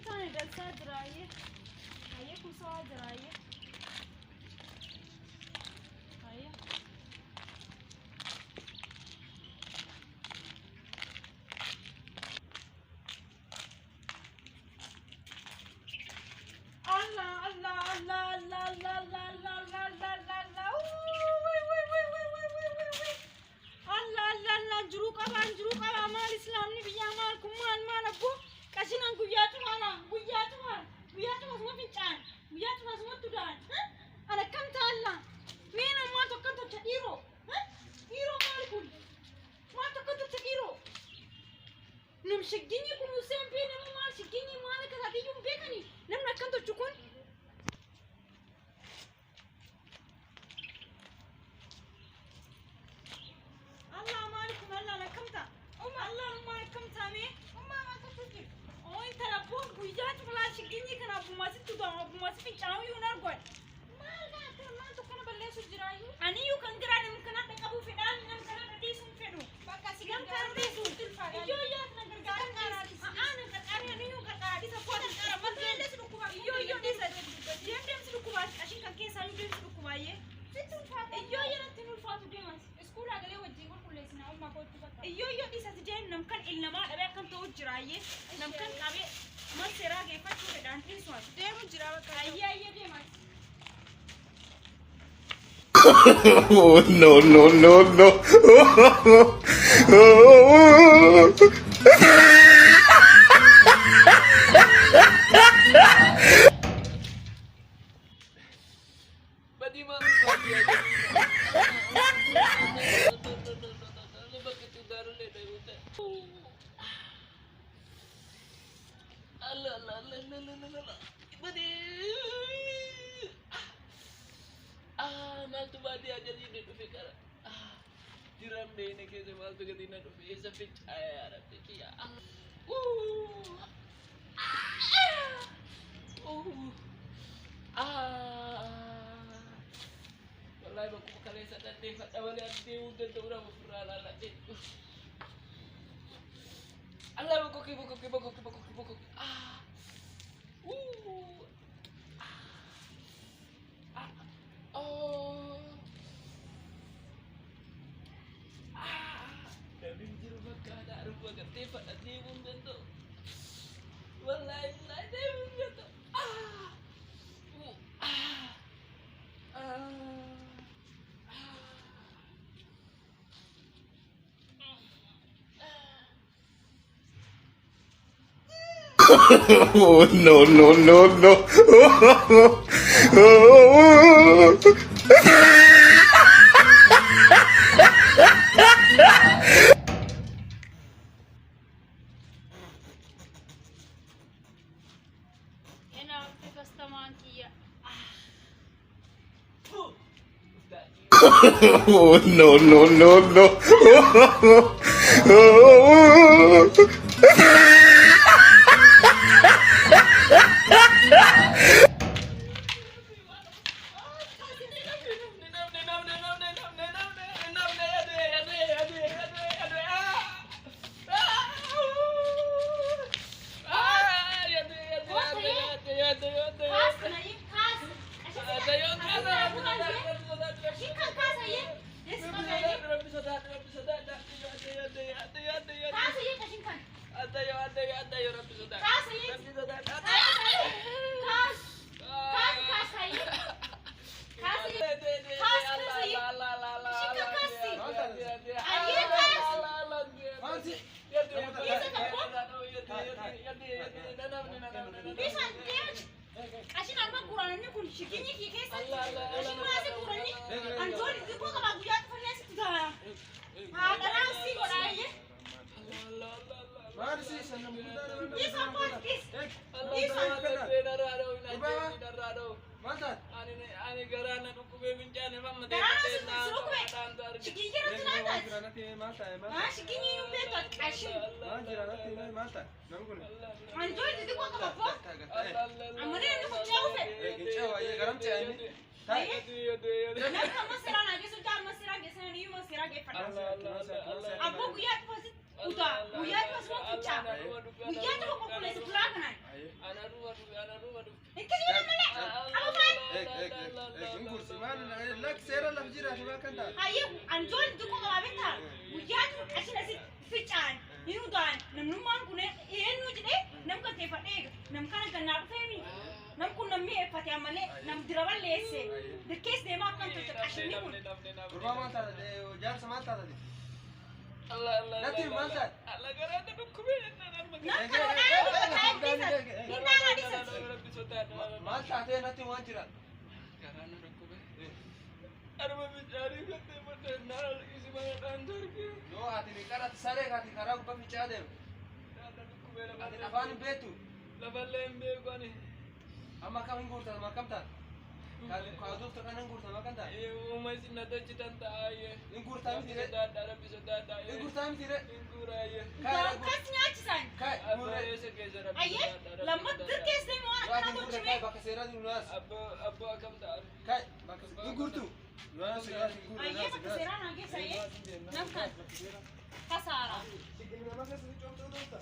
كان جلسة دراية هي كوسة دراية هي الله الله الله الله الله الله الله الله الله الله الله الله الله جروك أبان مال إسلام نبي مالكم مال أبو كشنا قيات مالا قيات ما في كان قيات ما سمعت دان أنا كم تعلم مين ما تكنت تكيرو كيرو مالكم ما تكنت تكيرو نمشجيني كم يسمى بيني ما شجيني مالك هذا يوم بيكني نمنا كنت تكون الله مالكم الله لكمتا الله مالكم تامي ما تفكر أو أنت لابون بيجات فلا شجيني كنا أبو ما ستودام أبو ما سفين شاوي ونرجع ما تكون بلش الجرايو أنا يو كان جراني ممكن أتك أبو فلان ممكن أتديسون فينو يوم كان ديسون يو نقدر كاراديس أنا كاري أنا يو كاراديس أقول كارا ما تللس ركوبا يو ديس ديس ركوبا عشان كان كيس أنا ديس ركوبا يو نتنو الفاتو ديماس اسكول أقله وجهي وكل سنة أول ما قلت بقى يو ديس أتجين نمكن إلا ما أبي كم تو جراية نمكن أبي ما سيرا كيف تشوف دانتين سواد ديرو جراوة كاي ديماس Oh no no no no! Pwede mo ang pwede yan. Bakit yung daro na ito? Ala. Pwede. Mal tu badi aja di duduk fikar. Diram deh ini kita mal tu kita duduk bisa percaya ada fikir. Wallahi ba kuma kare sa dan dai fada wani ade udan da ura mafura lala din. Allah ba koki. Oh no no no no! أنا كاستمان كيا Oh no no no no! عشان أنا بقول كل شيء كني كي كيس عشان ما أسي قراني أنتوا اللي تبغوا كم أبويات فنيس تدها أنا أسي قراني Ani garana dukube minjane mamma de uta guyyaa akkasuma ficaa guyyaa tokko qulqulleessa turaa kanaan Ana ruwa ikkisi malee qabamaan hayyee anjoon dukkoo qabaabetta guyyaa ashina ficaan hinuudhaan namnummaan kun eenyu jedhee nam kan teeffadhee nam kana gannaa dhufeemi nam kun namni eeffate malee nam dira balleesse dirkees deemaa akkan tolcha qashinni kun Nanti mansat. Allah garanta dukkube nam kana hinaan adisan Mansat nanti waan jira. Garana dukkube arba bichaari gatte mate naal isi mana dandarke Yo ati ni karat sare ati karaa gubba ficaa deemu. danda dukkube Ati afaan hin beektu. lafalle mbe kwani Amma kam hin guurtan amma kam taate? Kaadufta kan hin guurtan amma kam taate? umasi nadachi tanta aye Hin guurtaa miti re. dada rabbi sodada Hin guurtaa miti re. inguraye kas nyaachisan Kai guurre. abbaa keessa rabbi ayyee lammat dirkees deemu waan Yo ati akkana hin guurre tolchime kai bakka seeraa jiru naas. abbaa akkam ta'an Kai bakka hin guurtu. Naas seeraa hin guurre ayyee naas bakka seeraa. seeraan hageessa ayyee nam kan kasaara Sikini nama keessa ni coomtuu ta'uta.